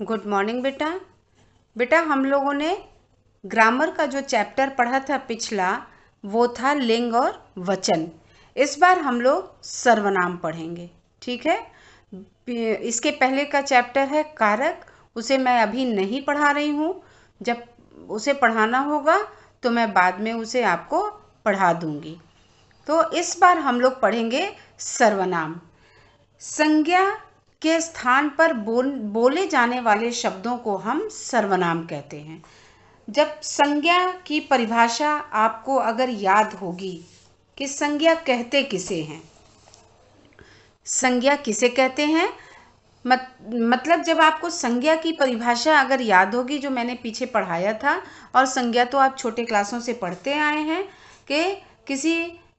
Good morning बेटा। बेटा हम लोगों ने ग्रामर का जो चैप्टर पढ़ा था पिछला, वो था लिंग और वचन। इस बार हम लोग सर्वनाम पढ़ेंगे, ठीक है। इसके पहले का चैप्टर है कारक, उसे मैं अभी नहीं पढ़ा रही हूँ। जब उसे पढ़ाना होगा तो मैं बाद में उसे आपको पढ़ा दूँगी। तो इस बार हम लोग पढ़ेंगे सर्वनाम। संज्ञा के स्थान पर बोले जाने वाले शब्दों को हम सर्वनाम कहते हैं। जब संज्ञा की परिभाषा आपको अगर याद होगी कि संज्ञा कहते किसे हैं, संज्ञा किसे कहते हैं, मतलब जब आपको संज्ञा की परिभाषा अगर याद होगी, जो मैंने पीछे पढ़ाया था, और संज्ञा तो आप छोटे क्लासों से पढ़ते आए हैं कि किसी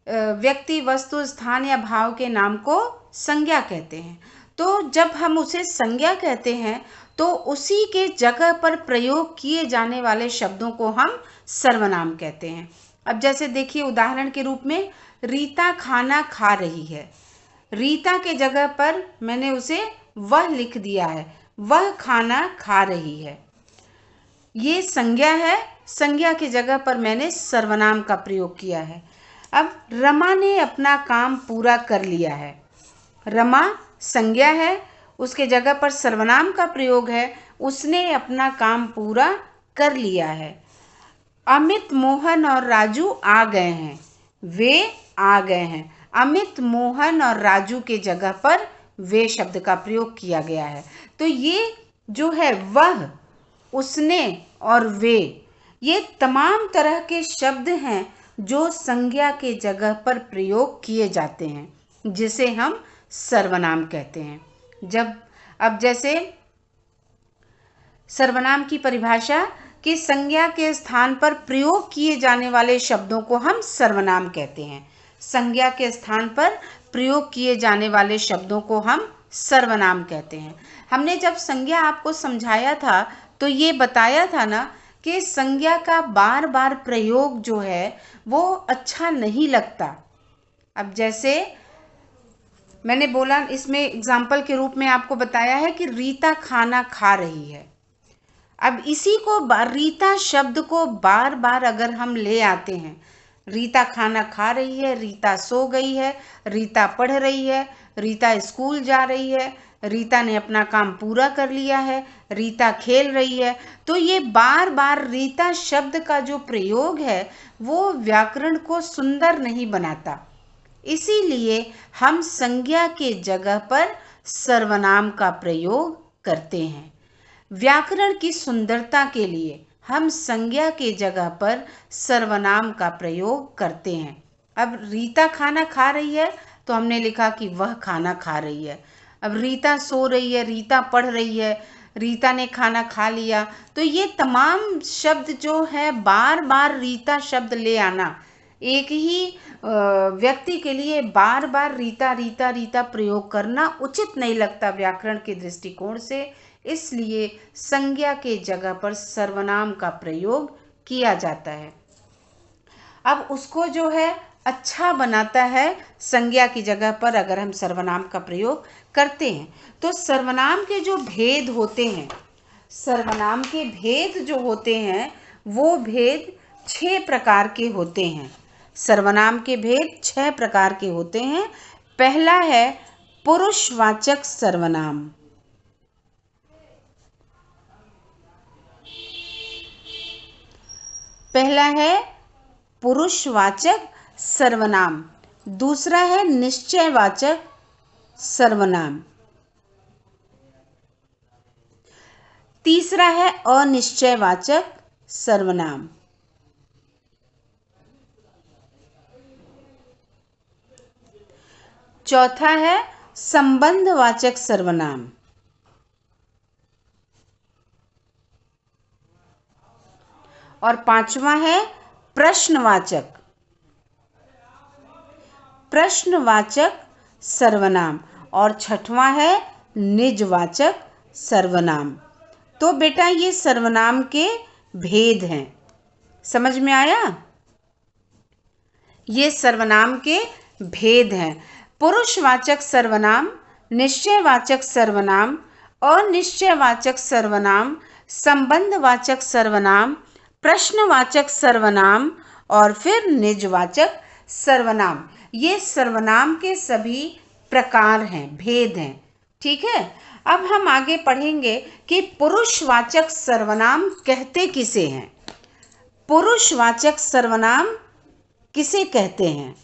व्यक्ति, वस्तु, स्थान या भाव के नाम को संज्ञा कहते हैं। तो जब हम उसे संज्ञा कहते हैं तो उसी के जगह पर प्रयोग किए जाने वाले शब्दों को हम सर्वनाम कहते हैं। अब जैसे देखिए, उदाहरण के रूप में रीता खाना खा रही है। रीता के जगह पर मैंने उसे वह लिख दिया है, वह खाना खा रही है। ये संज्ञा है, संज्ञा की जगह पर मैंने सर्वनाम का प्रयोग किया है। अब रमा ने अपना काम पूरा कर लिया है। रमा संज्ञा है, उसके जगह पर सर्वनाम का प्रयोग है, उसने अपना काम पूरा कर लिया है। अमित, मोहन और राजू आ गए हैं, वे आ गए हैं। अमित, मोहन और राजू के जगह पर वे शब्द का प्रयोग किया गया है। तो ये जो है वह, उसने और वे, ये तमाम तरह के शब्द हैं जो संज्ञा के जगह पर प्रयोग किए जाते हैं, जिसे हम सर्वनाम कहते हैं। अब जैसे सर्वनाम की परिभाषा कि संज्ञा के स्थान पर प्रयोग किए जाने वाले शब्दों को हम सर्वनाम कहते हैं। संज्ञा के स्थान पर प्रयोग किए जाने वाले शब्दों को हम सर्वनाम कहते हैं। हमने जब संज्ञा आपको समझाया था तो ये बताया था ना कि संज्ञा का बार बार प्रयोग जो है वो अच्छा नहीं लगता। अब जैसे मैंने बोला, इसमें एग्जाम्पल के रूप में आपको बताया है कि रीता खाना खा रही है। अब इसी को रीता शब्द को बार बार अगर हम ले आते हैं, रीता खाना खा रही है, रीता सो गई है, रीता पढ़ रही है, रीता स्कूल जा रही है, रीता ने अपना काम पूरा कर लिया है, रीता खेल रही है, तो ये बार बार रीता शब्द का जो प्रयोग है वो व्याकरण को सुंदर नहीं बनाता। इसीलिए हम संज्ञा के जगह पर सर्वनाम का प्रयोग करते हैं। व्याकरण की सुंदरता के लिए हम संज्ञा के जगह पर सर्वनाम का प्रयोग करते हैं। अब रीता खाना खा रही है तो हमने लिखा कि वह खाना खा रही है। अब रीता सो रही है, रीता पढ़ रही है, रीता ने खाना खा लिया। तो ये तमाम शब्द जो है बार बार रीता शब्द ले आना, एक ही व्यक्ति के लिए बार बार रीता रीता रीता प्रयोग करना उचित नहीं लगता व्याकरण के दृष्टिकोण से। इसलिए संज्ञा के जगह पर सर्वनाम का प्रयोग किया जाता है। अब उसको जो है अच्छा बनाता है संज्ञा की जगह पर अगर हम सर्वनाम का प्रयोग करते हैं। तो सर्वनाम के जो भेद होते हैं, सर्वनाम के भेद जो होते हैं वो भेद 6 प्रकार के होते हैं। सर्वनाम के भेद 6 प्रकार के होते हैं। पहला है पुरुषवाचक सर्वनाम। पहला है पुरुषवाचक सर्वनाम, दूसरा है निश्चयवाचक सर्वनाम, तीसरा है अनिश्चयवाचक सर्वनाम, चौथा है संबंधवाचक सर्वनाम, और पांचवा है प्रश्नवाचक सर्वनाम, और छठवां है निजवाचक सर्वनाम। तो बेटा ये सर्वनाम के भेद हैं, समझ में आया? ये सर्वनाम के भेद हैं। पुरुषवाचक सर्वनाम, निश्चयवाचक सर्वनाम, अनिश्चयवाचक सर्वनाम, संबंधवाचक सर्वनाम, प्रश्नवाचक सर्वनाम और फिर निजवाचक सर्वनाम। ये सर्वनाम के सभी प्रकार हैं, भेद हैं। ठीक है, अब हम आगे पढ़ेंगे कि पुरुषवाचक सर्वनाम कहते किसे हैं। पुरुषवाचक सर्वनाम किसे कहते हैं?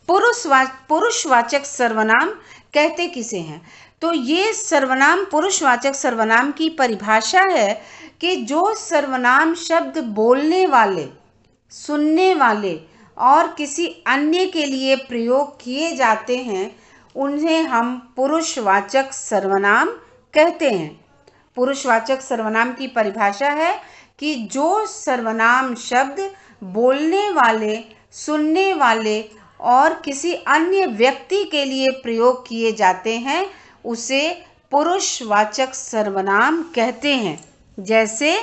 पुरुषवाचक सर्वनाम कहते किसे हैं? तो ये सर्वनाम, पुरुषवाचक सर्वनाम की परिभाषा है कि जो सर्वनाम शब्द बोलने वाले, सुनने वाले और किसी अन्य के लिए प्रयोग किए जाते हैं, उन्हें हम पुरुषवाचक सर्वनाम कहते हैं। पुरुषवाचक सर्वनाम की परिभाषा है कि जो सर्वनाम शब्द बोलने वाले, सुनने वाले और किसी अन्य व्यक्ति के लिए प्रयोग किए जाते हैं, उसे पुरुषवाचक सर्वनाम कहते हैं। जैसे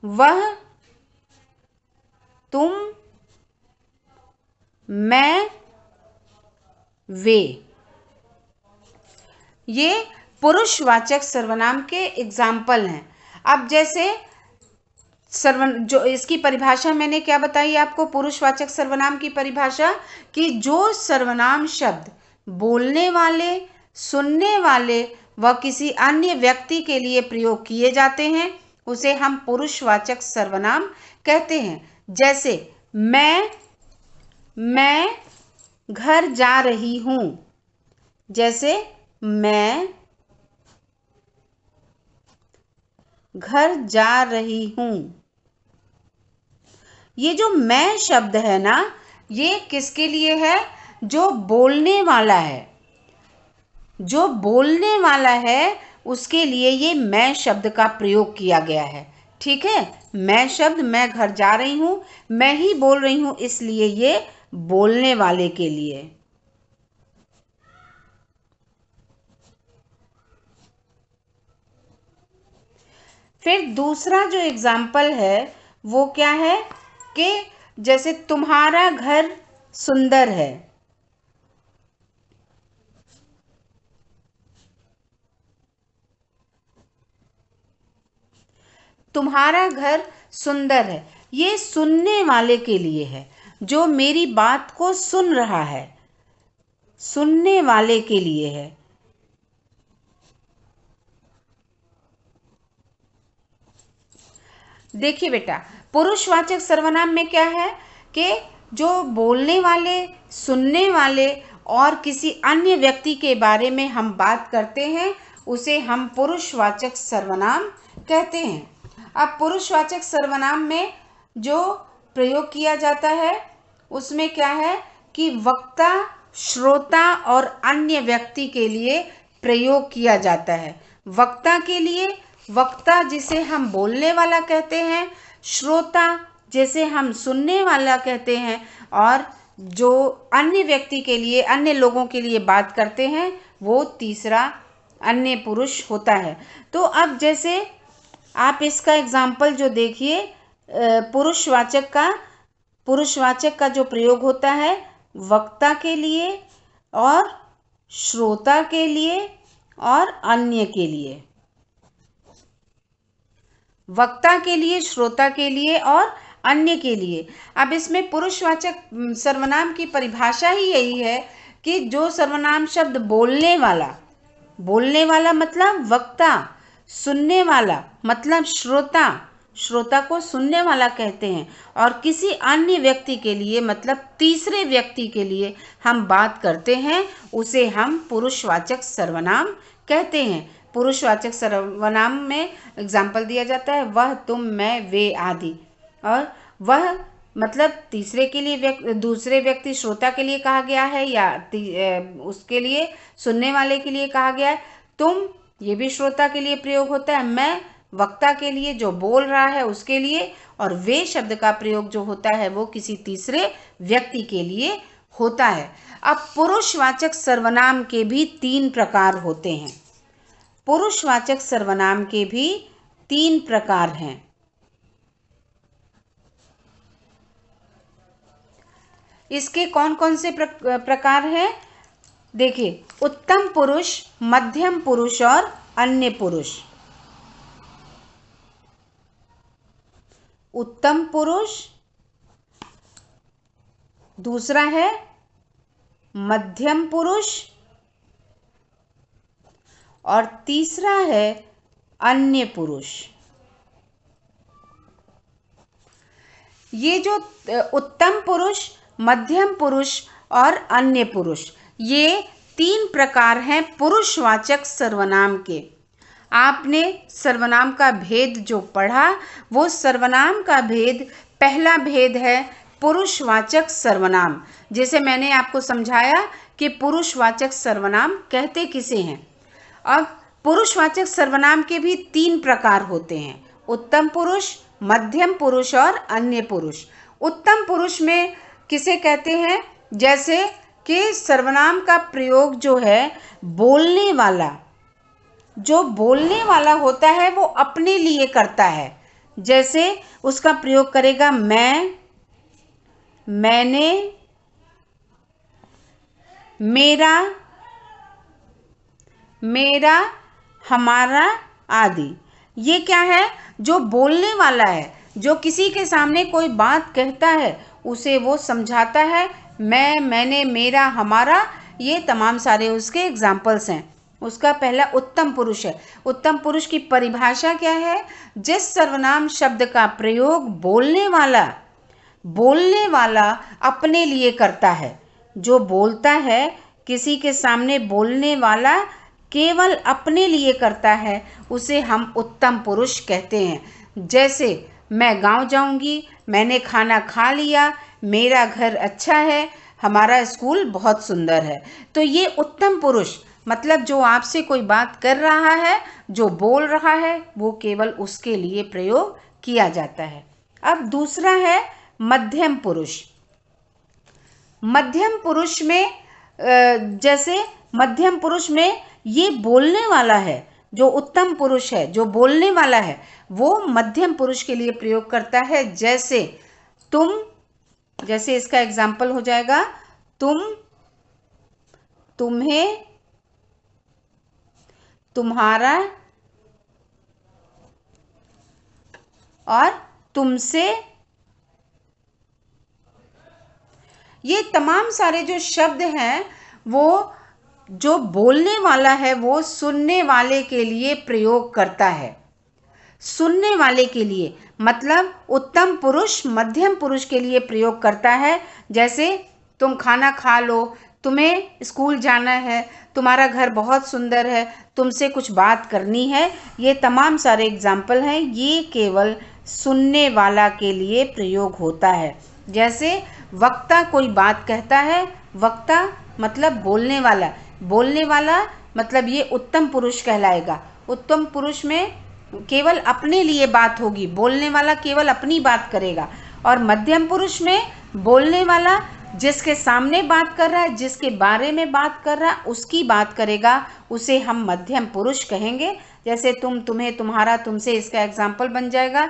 वह, तुम, मैं, वे। ये पुरुषवाचक सर्वनाम के एग्जाम्पल हैं। अब जैसे जो इसकी परिभाषा मैंने क्या बताई आपको, पुरुषवाचक सर्वनाम की परिभाषा, कि जो सर्वनाम शब्द बोलने वाले, सुनने वाले व किसी अन्य व्यक्ति के लिए प्रयोग किए जाते हैं, उसे हम पुरुषवाचक सर्वनाम कहते हैं। जैसे मैं घर जा रही हूँ। जैसे मैं घर जा रही हूँ। ये जो मैं शब्द है ना, ये किसके लिए है? जो बोलने वाला है। जो बोलने वाला है उसके लिए ये मैं शब्द का प्रयोग किया गया है। ठीक है, मैं शब्द, मैं घर जा रही हूँ, मैं ही बोल रही हूँ, इसलिए ये बोलने वाले के लिए। फिर दूसरा जो एग्जाम्पल है वो क्या है कि जैसे तुम्हारा घर सुंदर है। तुम्हारा घर सुंदर है, ये सुनने वाले के लिए है, जो मेरी बात को सुन रहा है, सुनने वाले के लिए है। देखिए बेटा, पुरुषवाचक सर्वनाम में क्या है कि जो बोलने वाले, सुनने वाले और किसी अन्य व्यक्ति के बारे में हम बात करते हैं, उसे हम पुरुषवाचक सर्वनाम कहते हैं। अब पुरुषवाचक सर्वनाम में जो प्रयोग किया जाता है उसमें क्या है कि वक्ता, श्रोता और अन्य व्यक्ति के लिए प्रयोग किया जाता है। वक्ता के लिए, वक्ता जिसे हम बोलने वाला कहते हैं, श्रोता जिसे हम सुनने वाला कहते हैं, और जो अन्य व्यक्ति के लिए, अन्य लोगों के लिए बात करते हैं, वो तीसरा अन्य पुरुष होता है। तो अब जैसे आप इसका एग्जाम्पल जो देखिए, पुरुषवाचक का जो प्रयोग होता है वक्ता के लिए और श्रोता के लिए और अन्य के लिए। वक्ता के लिए, श्रोता के लिए और अन्य के लिए। अब इसमें पुरुषवाचक सर्वनाम की परिभाषा ही यही है कि जो सर्वनाम शब्द बोलने वाला मतलब वक्ता, सुनने वाला मतलब श्रोता, श्रोता को सुनने वाला कहते हैं, और किसी अन्य व्यक्ति के लिए मतलब तीसरे व्यक्ति के लिए हम बात करते हैं, उसे हम पुरुषवाचक सर्वनाम कहते हैं। पुरुषवाचक सर्वनाम में एग्जाम्पल दिया जाता है वह, तुम, मैं, वे आदि। और वह मतलब तीसरे के लिए, दूसरे व्यक्ति श्रोता के लिए कहा गया है या उसके लिए, सुनने वाले के लिए कहा गया है। तुम, ये भी श्रोता के लिए प्रयोग होता है। मैं, वक्ता के लिए, जो बोल रहा है उसके लिए। और वे शब्द का प्रयोग जो होता है वो किसी तीसरे व्यक्ति के लिए होता है। अब पुरुषवाचक सर्वनाम के भी 3 प्रकार होते हैं। पुरुषवाचक सर्वनाम के भी तीन प्रकार हैं। इसके कौन कौन से प्रकार हैं? देखिए, उत्तम पुरुष, मध्यम पुरुष और अन्य पुरुष। उत्तम पुरुष, दूसरा है मध्यम पुरुष और तीसरा है अन्य पुरुष। ये जो उत्तम पुरुष, मध्यम पुरुष और अन्य पुरुष, ये तीन प्रकार हैं पुरुषवाचक सर्वनाम के। आपने सर्वनाम का भेद जो पढ़ा, वो सर्वनाम का भेद, पहला भेद है पुरुषवाचक सर्वनाम। जैसे मैंने आपको समझाया कि पुरुषवाचक सर्वनाम कहते किसे हैं। अब पुरुषवाचक सर्वनाम के भी तीन प्रकार होते हैं, उत्तम पुरुष, मध्यम पुरुष और अन्य पुरुष। उत्तम पुरुष में किसे कहते हैं? जैसे कि सर्वनाम का प्रयोग जो है, बोलने वाला, जो बोलने वाला होता है वो अपने लिए करता है। जैसे उसका प्रयोग करेगा मैं, मैंने, मेरा, मेरा, हमारा आदि। ये क्या है? जो बोलने वाला है, जो किसी के सामने कोई बात कहता है, उसे वो समझाता है। मैं, मैंने, मेरा, हमारा, ये तमाम सारे उसके एग्जाम्पल्स हैं। उसका पहला उत्तम पुरुष है। उत्तम पुरुष की परिभाषा क्या है? जिस सर्वनाम शब्द का प्रयोग बोलने वाला अपने लिए करता है। जो बोलता है, किसी के सामने बोलने वाला केवल अपने लिए करता है, उसे हम उत्तम पुरुष कहते हैं। जैसे मैं गांव जाऊंगी, मैंने खाना खा लिया, मेरा घर अच्छा है, हमारा स्कूल बहुत सुंदर है। तो ये उत्तम पुरुष मतलब जो आपसे कोई बात कर रहा है, जो बोल रहा है, वो केवल उसके लिए प्रयोग किया जाता है। अब दूसरा है मध्यम पुरुष। मध्यम पुरुष में जैसे मध्यम पुरुष में ये बोलने वाला है, जो उत्तम पुरुष है, जो बोलने वाला है, वो मध्यम पुरुष के लिए प्रयोग करता है। जैसे तुम, जैसे इसका एग्जाम्पल हो जाएगा तुम, तुम्हें, तुम्हारा और तुमसे। ये तमाम सारे जो शब्द हैं, वो जो बोलने वाला है वो सुनने वाले के लिए प्रयोग करता है। सुनने वाले के लिए मतलब उत्तम पुरुष मध्यम पुरुष के लिए प्रयोग करता है। जैसे तुम खाना खा लो, तुम्हें स्कूल जाना है, तुम्हारा घर बहुत सुंदर है, तुमसे कुछ बात करनी है। ये तमाम सारे एग्जाम्पल हैं, ये केवल सुनने वाला के लिए प्रयोग होता है। जैसे वक्ता कोई बात कहता है, वक्ता मतलब बोलने वाला, बोलने वाला मतलब ये उत्तम पुरुष कहलाएगा। उत्तम पुरुष में केवल अपने लिए बात होगी, बोलने वाला केवल अपनी बात करेगा। और मध्यम पुरुष में बोलने वाला जिसके सामने बात कर रहा है, जिसके बारे में बात कर रहा है, उसकी बात करेगा, उसे हम मध्यम पुरुष कहेंगे। जैसे तुम, तुम्हें, तुम्हारा, तुमसे, इसका एग्जाम्पल बन जाएगा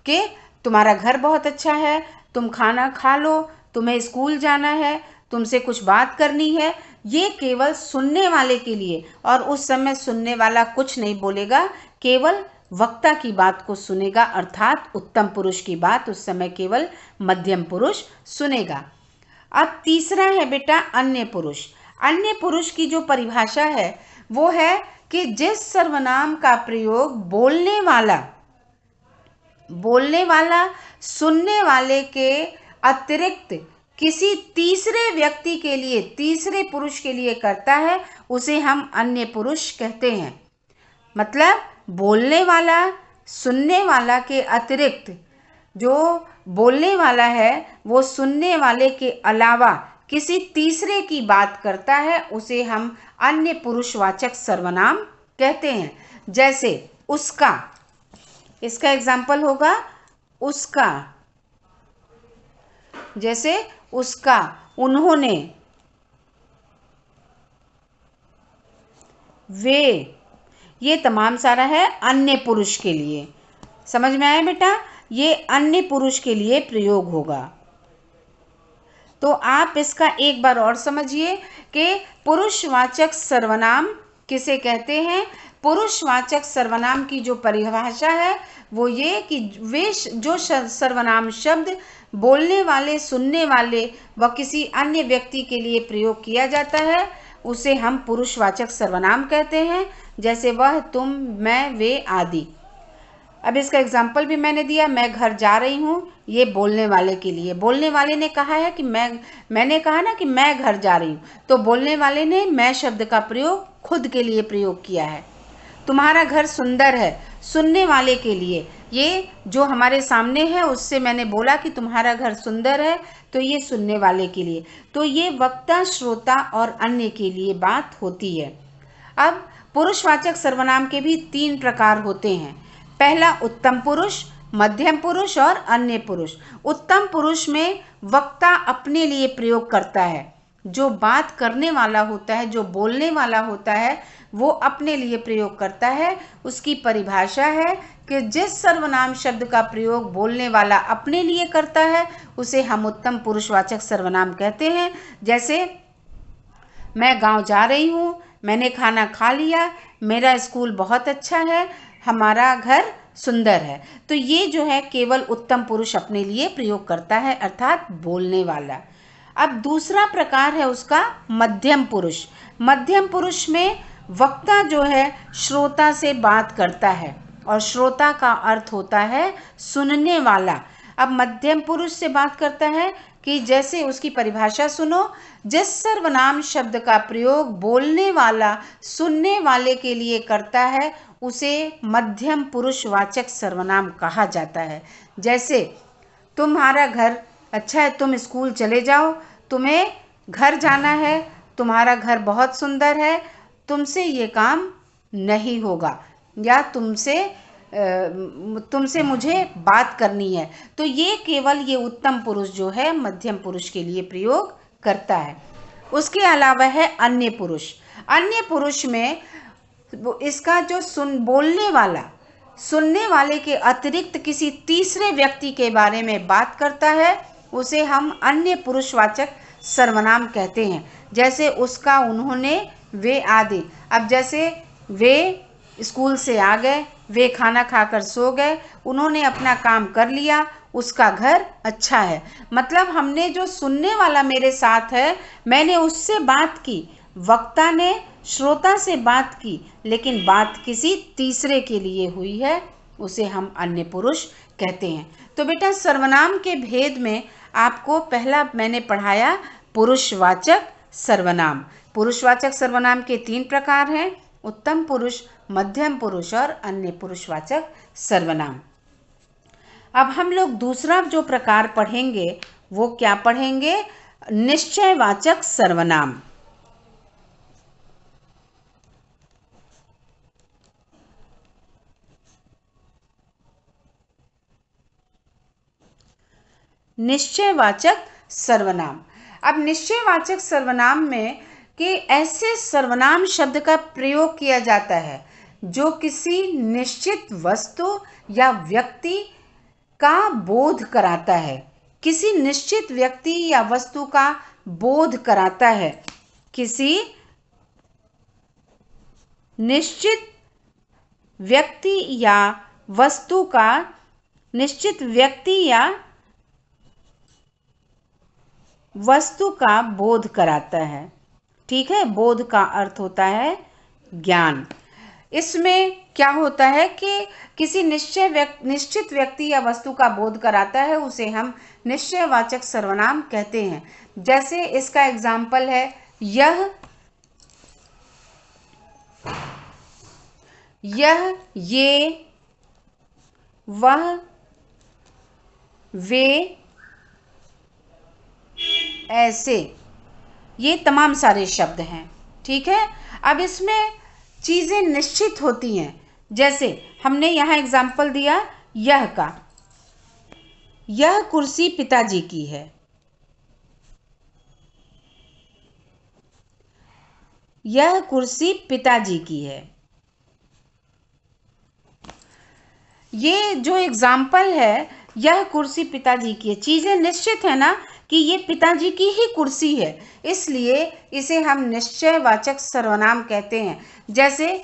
कि तुम्हारा घर बहुत अच्छा है, तुम खाना खा लो, तुम्हें स्कूल जाना है, तुमसे कुछ बात करनी है। ये केवल सुनने वाले के लिए, और उस समय सुनने वाला कुछ नहीं बोलेगा, केवल वक्ता की बात को सुनेगा, अर्थात उत्तम पुरुष की बात उस समय केवल मध्यम पुरुष सुनेगा। अब तीसरा है बेटा अन्य पुरुष। अन्य पुरुष की जो परिभाषा है वो है कि जिस सर्वनाम का प्रयोग बोलने वाला सुनने वाले के अतिरिक्त किसी तीसरे व्यक्ति के लिए, तीसरे पुरुष के लिए करता है, उसे हम अन्य पुरुष कहते हैं। मतलब बोलने वाला, सुनने वाला के अतिरिक्त जो बोलने वाला है वो सुनने वाले के अलावा किसी तीसरे की बात करता है, उसे हम अन्य पुरुषवाचक सर्वनाम कहते हैं। जैसे उसका, इसका एग्जाम्पल होगा उसका। जैसे उसका, उन्होंने, वे, ये तमाम सारा है अन्य पुरुष के लिए। समझ में आया बेटा? ये अन्य पुरुष के लिए प्रयोग होगा। तो आप इसका एक बार और समझिए कि पुरुषवाचक सर्वनाम किसे कहते हैं। पुरुषवाचक सर्वनाम की जो परिभाषा है वो ये कि वे जो सर्वनाम शब्द बोलने वाले, सुनने वाले व किसी अन्य व्यक्ति के लिए प्रयोग किया जाता है उसे हम पुरुषवाचक सर्वनाम कहते हैं। जैसे वह, तुम, मैं, वे आदि। अब इसका एग्जाम्पल भी मैंने दिया, मैं घर जा रही हूँ, ये बोलने वाले के लिए। बोलने वाले ने कहा है कि मैंने कहा ना कि मैं घर जा रही हूँ, तो बोलने वाले ने मैं शब्द का प्रयोग खुद के लिए प्रयोग किया है। तुम्हारा घर सुंदर है, सुनने वाले के लिए। ये जो हमारे सामने है उससे मैंने बोला कि तुम्हारा घर सुंदर है, तो ये सुनने वाले के लिए। तो ये वक्ता, श्रोता और अन्य के लिए बात होती है। अब पुरुषवाचक सर्वनाम के भी 3 प्रकार होते हैं। पहला उत्तम पुरुष, मध्यम पुरुष और अन्य पुरुष। उत्तम पुरुष में वक्ता अपने लिए प्रयोग करता है। जो बात करने वाला होता है, जो बोलने वाला होता है, वो अपने लिए प्रयोग करता है। उसकी परिभाषा है कि जिस सर्वनाम शब्द का प्रयोग बोलने वाला अपने लिए करता है उसे हम उत्तम पुरुषवाचक सर्वनाम कहते हैं। जैसे मैं गांव जा रही हूँ, मैंने खाना खा लिया, मेरा स्कूल बहुत अच्छा है, हमारा घर सुंदर है। तो ये जो है केवल उत्तम पुरुष अपने लिए प्रयोग करता है, अर्थात बोलने वाला। अब दूसरा प्रकार है उसका मध्यम पुरुष। मध्यम पुरुष में वक्ता जो है श्रोता से बात करता है और श्रोता का अर्थ होता है सुनने वाला। अब मध्यम पुरुष से बात करता है कि जैसे उसकी परिभाषा सुनो, जिस सर्वनाम शब्द का प्रयोग बोलने वाला सुनने वाले के लिए करता है उसे मध्यम पुरुषवाचक सर्वनाम कहा जाता है। जैसे तुम्हारा घर अच्छा है, तुम स्कूल चले जाओ, तुम्हें घर जाना है, तुम्हारा घर बहुत सुंदर है, तुमसे ये काम नहीं होगा, या तुमसे मुझे बात करनी है। तो ये केवल ये उत्तम पुरुष जो है मध्यम पुरुष के लिए प्रयोग करता है। उसके अलावा है अन्य पुरुष। अन्य पुरुष में इसका जो बोलने वाला सुनने वाले के अतिरिक्त किसी तीसरे व्यक्ति के बारे में बात करता है उसे हम अन्य पुरुषवाचक सर्वनाम कहते हैं। जैसे उसका, उन्होंने, वे आदि। अब जैसे वे स्कूल से आ गए, वे खाना खाकर सो गए, उन्होंने अपना काम कर लिया, उसका घर अच्छा है। मतलब हमने जो सुनने वाला मेरे साथ है, मैंने उससे बात की, वक्ता ने श्रोता से बात की, लेकिन बात किसी तीसरे के लिए हुई है, उसे हम अन्य पुरुष कहते हैं। तो बेटा सर्वनाम के भेद में आपको पहला मैंने पढ़ाया पुरुषवाचक सर्वनाम। पुरुषवाचक सर्वनाम के 3 प्रकार हैं, उत्तम पुरुष, मध्यम पुरुष और अन्य पुरुषवाचक सर्वनाम। अब हम लोग दूसरा जो प्रकार पढ़ेंगे वो क्या पढ़ेंगे? निश्चयवाचक सर्वनाम। निश्चयवाचक सर्वनाम। अब निश्चयवाचक सर्वनाम में कि ऐसे सर्वनाम शब्द का प्रयोग किया जाता है जो किसी निश्चित वस्तु या व्यक्ति का बोध कराता है। किसी निश्चित व्यक्ति या वस्तु का बोध कराता है। किसी निश्चित व्यक्ति या वस्तु का वस्तु का बोध कराता है। ठीक है, बोध का अर्थ होता है ज्ञान। इसमें क्या होता है कि किसी निश्चित व्यक्ति या वस्तु का बोध कराता है उसे हम निश्चयवाचक सर्वनाम कहते हैं। जैसे इसका एग्जाम्पल है यह, ये, वह, वे, ऐसे। ये तमाम सारे शब्द हैं। ठीक है, अब इसमें चीज़ें निश्चित होती हैं। जैसे हमने यहाँ एग्जाम्पल दिया यह का, यह कुर्सी पिताजी की है, यह कुर्सी पिताजी की है। ये जो एग्जाम्पल है, यह कुर्सी पिताजी की है। चीज़ें निश्चित है ना कि ये पिताजी की ही कुर्सी है, इसलिए इसे हम निश्चयवाचक सर्वनाम कहते हैं। जैसे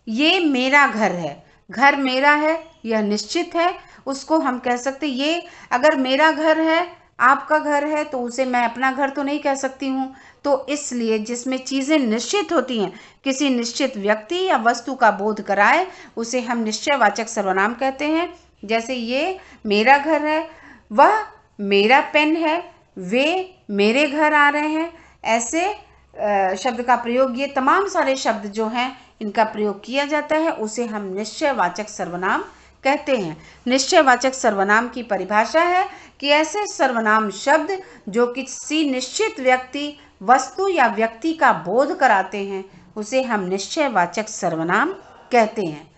ये मेरा घर है, घर मेरा है, यह निश्चित है, उसको हम कह सकते। ये अगर मेरा घर है, आपका घर है, तो उसे मैं अपना घर तो नहीं कह सकती हूँ। तो इसलिए जिसमें चीज़ें निश्चित होती हैं, किसी निश्चित व्यक्ति या वस्तु का बोध कराए, उसे हम निश्चयवाचक सर्वनाम कहते हैं। जैसे ये मेरा घर है, वह मेरा पेन है, वे मेरे घर आ रहे हैं। ऐसे शब्द का प्रयोग, ये तमाम सारे शब्द जो हैं इनका प्रयोग किया जाता है, उसे हम निश्चयवाचक सर्वनाम कहते हैं। निश्चयवाचक सर्वनाम की परिभाषा है कि ऐसे सर्वनाम शब्द जो किसी निश्चित व्यक्ति, वस्तु या व्यक्ति का बोध कराते हैं, उसे हम निश्चयवाचक सर्वनाम कहते हैं।